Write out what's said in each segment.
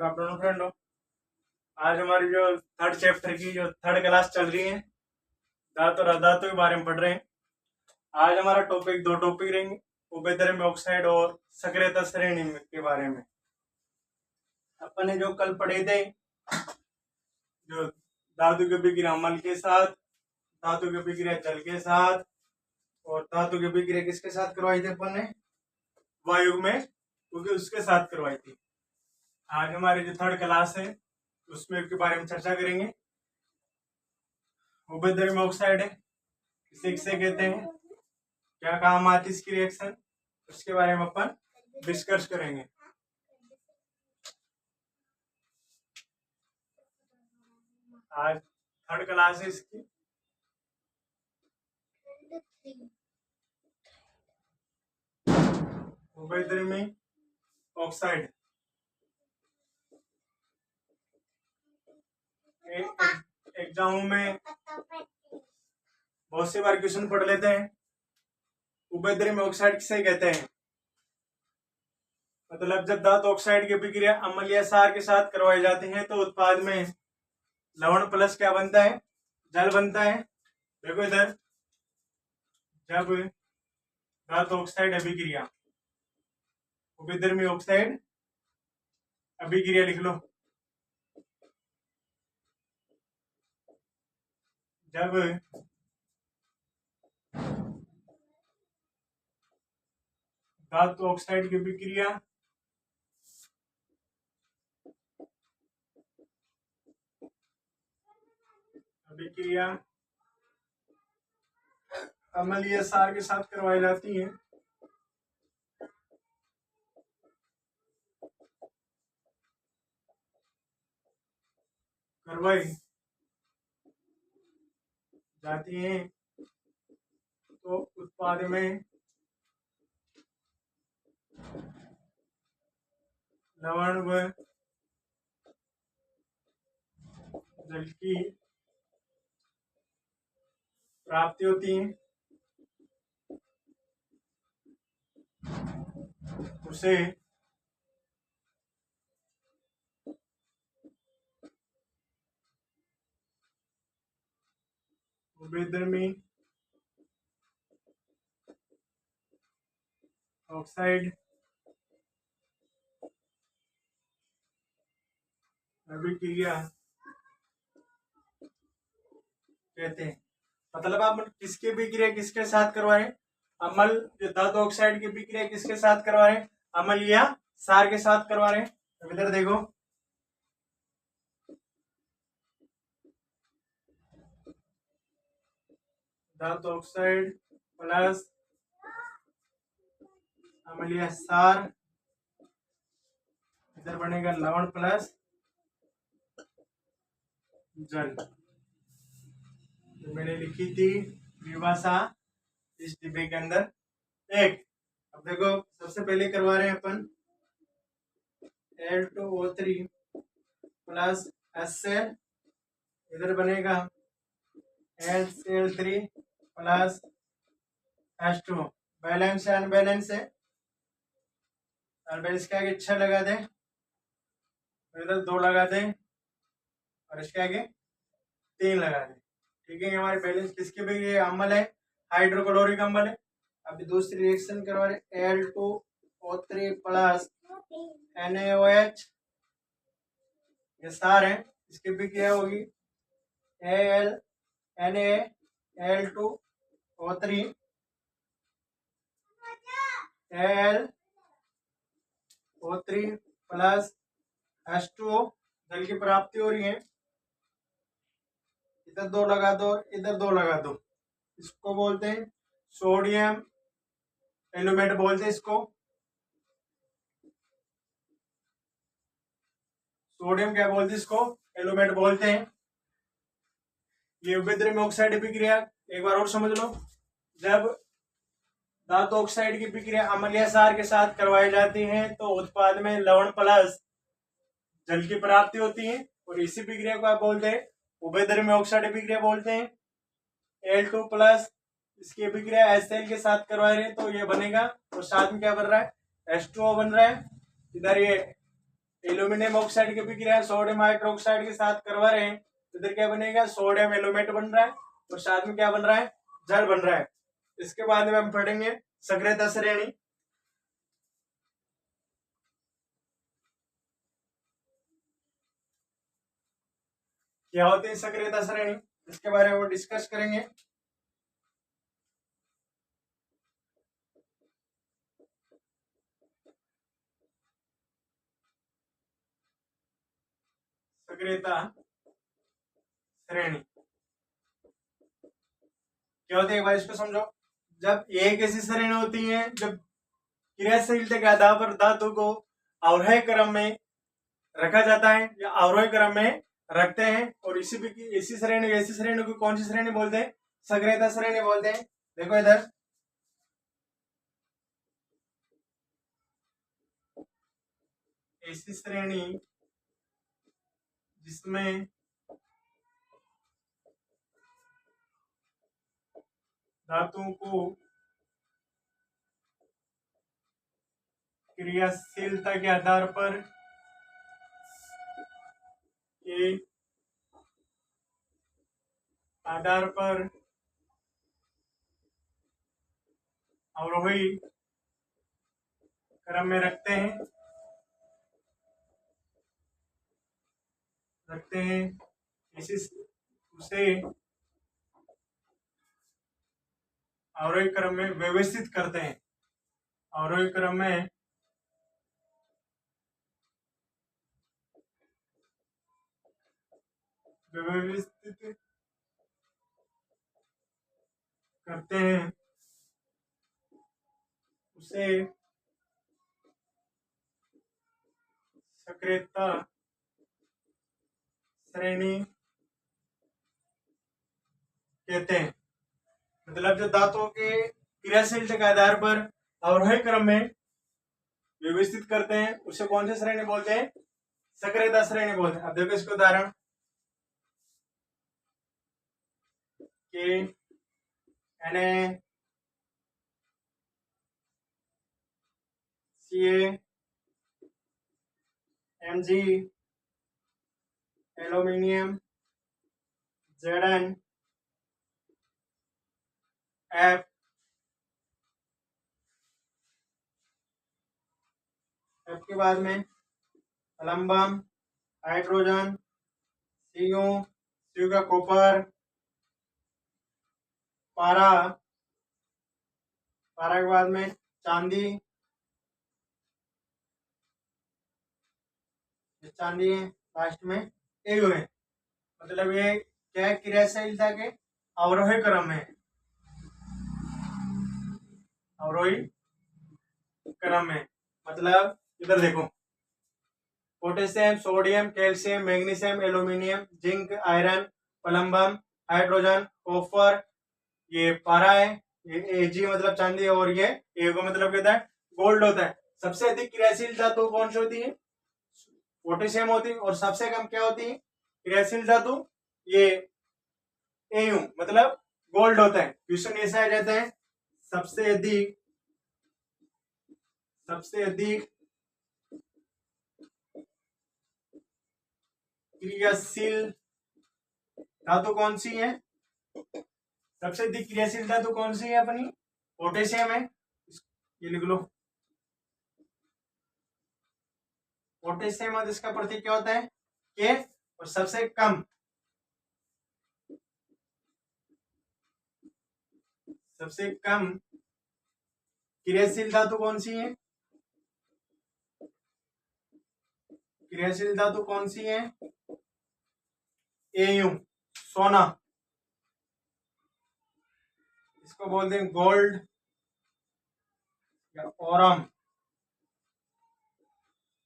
Good afternoon friendo. आज हमारी जो थर्ड चैप्टर की जो थर्ड क्लास चल रही है, धातु और अधातु के बारे में पढ़ रहे हैं। आज हमारा टॉपिक दो टॉपिक रहेंगे, उभयधर्मी ऑक्साइड और सक्रियता श्रेणी के बारे में। अपन ने जो कल पढ़े थे, जो धातु की अभिक्रिया अम्ल के साथ, धातु की अभिक्रिया जल के साथ और धातु की अभिक्रिया किसके साथ करवाई थी अपन ने, वायु में, क्योंकि उसके साथ करवाई थी। आज हमारी जो थर्ड क्लास है उसमें के बारे में चर्चा करेंगे। उभयधर्मी ऑक्साइड है, इसे किसे कहते हैं, क्या काम आती है इसकी रिएक्शन, उसके बारे में अपन डिस्कस करेंगे। आज थर्ड क्लास है इसकी। उभयधर्मी ऑक्साइड एग्जाम में बहुत सी बार क्वेश्चन पढ़ लेते हैं। उभयधर्मी ऑक्साइड किसे कहते हैं, मतलब जब धातु ऑक्साइड की अभिक्रिया अम्ल या क्षार के साथ करवाई जाती है तो उत्पाद में लवण प्लस क्या बनता है, जल बनता है। देखो इधर, जब धातु ऑक्साइड अभिक्रिया, उभयधर्मी ऑक्साइड अभिक्रिया लिख लो, जब धातु ऑक्साइड की अभिक्रिया अम्ल या क्षार के साथ करवाई जाती है तो उत्पाद में लवण व जल की प्राप्ति होती है। उसे उभयधर्मी ऑक्साइड अभिक्रिया कहते हैं। मतलब आप किसकी अभिक्रिया किसके साथ करवा रहे हैं, अम्ल जो धातु ऑक्साइड की अभिक्रिया किसके साथ करवा रहे हैं, अम्ल या क्षार के साथ करवा रहे हैं। अब इधर देखो, धातु ऑक्साइड प्लस अम्ल या क्षार, इधर बनेगा लवण प्लस जल। तो मैंने लिखी थी परिभाषा इस डिब्बे के अंदर एक। अब देखो, सबसे पहले करवा रहे हैं अपन L2O3 प्लस HCl, इधर बनेगा HCl3 प्लस H2। बैलेंस है अनबैलेंस है, अनबैलेंस के आगे 6 लगा दे, इधर 2 लगा दे और इसके आगे 3 लगा दे। ठीक है, हमारे बैलेंस किसके भी ये अम्ल है, हाइड्रोक्लोरिक अम्ल है। अभी दूसरी रिएक्शन करवा रहे L2O3 प्लस NaOH, ये क्षार है, इसकी भी क्या होगी Al2O3 प्लस H2O, जल की प्राप्ति हो रही है। इधर 2 लगा दो, इधर 2 लगा दो, इसको बोलते हैं सोडियम एल्यूमेट बोलते हैं इसको। सोडियम क्या बोलते हैं इसको, एल्यूमेट बोलते हैं। ये उभयधर्मी ऑक्साइड अभिक्रिया एक बार और समझ लो, जब धातु ऑक्साइड की अभिक्रिया अम्ल या क्षार के साथ करवाई जाती है तो उत्पाद में लवण प्लस जल की प्राप्ति होती है, और इसी अभिक्रिया को आप बोलते हैं उभयधर्मी ऑक्साइड अभिक्रिया बोलते हैं। L2 प्लस इसकी अभिक्रिया HCl के साथ करवा रहे हैं तो ये बनेगा, और साथ में क्या बन रहा है, H2O बन रहा है। इधर ये एल्यूमिनियम ऑक्साइड की भी क्रिया सोडियम हाइड्रोक्साइड के साथ करवा रहे हैं तो इधर क्या बनेगा, सोडियम एल्यूमेट बन रहा है और साथ में क्या बन रहा है, जल बन रहा है। इसके बाद में हम पढ़ेंगे सक्रियता श्रेणी। क्या होती है सक्रियता श्रेणी, इसके बारे में वो डिस्कस करेंगे। सक्रियता श्रेणी क्या होती है, एक बार इसको समझो। जब एक ऐसी श्रेणी होती है जब क्रियाशीलता के आधार पर धातु को अवरोही क्रम में रखा जाता है या अवरोही क्रम में रखते हैं, और इसी श्रेणी ऐसी श्रेणी को कौन सी श्रेणी बोलते हैं, सक्रियता श्रेणी बोलते हैं। देखो इधर ऐसी श्रेणी जिसमें धातुओं को क्रियाशीलता के आधार पर अवरोही क्रम में रखते हैं इसी उसे अवरोही क्रम में व्यवस्थित करते हैं, अवरोही क्रम में व्यवस्थित करते हैं, उसे सक्रियता श्रेणी कहते हैं। मतलब जो धातुओं के क्रियाशीलता के आधार पर अवरोही क्रम में व्यवस्थित करते हैं उसे कौन सी श्रेणी बोलते हैं, सक्रियता श्रेणी बोलते हैं। अब देखो इसको उदाहरण के Na Ca Mg aluminium Zn F के बाद में पलम्बम हाइड्रोजन Cu का कॉपर पारा के बाद में चांदी है लास्ट में Au है। मतलब ये क्या है, क्रियाशीलता के अवरोही क्रम है, अवरोही क्रम है। मतलब इधर देखो potassium sodium calcium magnesium aluminium zinc iron plumbum hydrogen copper, ये पारा है, ये Ag मतलब चांदी और ये Au मतलब क्या होता है, गोल्ड होता है। सबसे अधिक क्रियाशील धातु कौन सी होती है, पोटेशियम होती है, और सबसे कम क्या होती है क्रियाशील धातु, ये Au मतलब गोल्ड होता है। क्वेश्चन ऐसा आ जाता है सबसे अधिक क्रियाशील धातु कौन सी है, सबसे अधिक क्रियाशील धातु कौन सी है अपनी, पोटेशियम है। ये लिख लो पोटेशियम, और इसका प्रतीक क्या होता है के, और सबसे कम क्रियाशील धातु कौन सी है, क्रियाशील धातु कौन सी है, Au सोना, इसको बोलते हैं गोल्ड या ओरम।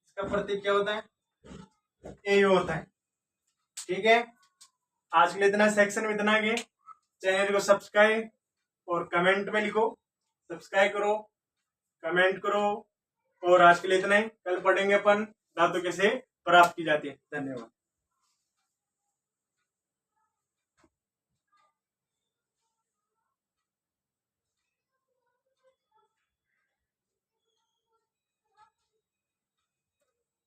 इसका प्रतीक क्या होता है, Au होता है। ठीक है, आज के लिए इतना, सेक्शन में इतना के। चैनल को सब्सक्राइब और कमेंट में लिखो, सब्सक्राइब करो, कमेंट करो। और आज के लिए इतना ही, कल पढ़ेंगे अपन धातु कैसे प्राप्त की जाती है। धन्यवाद।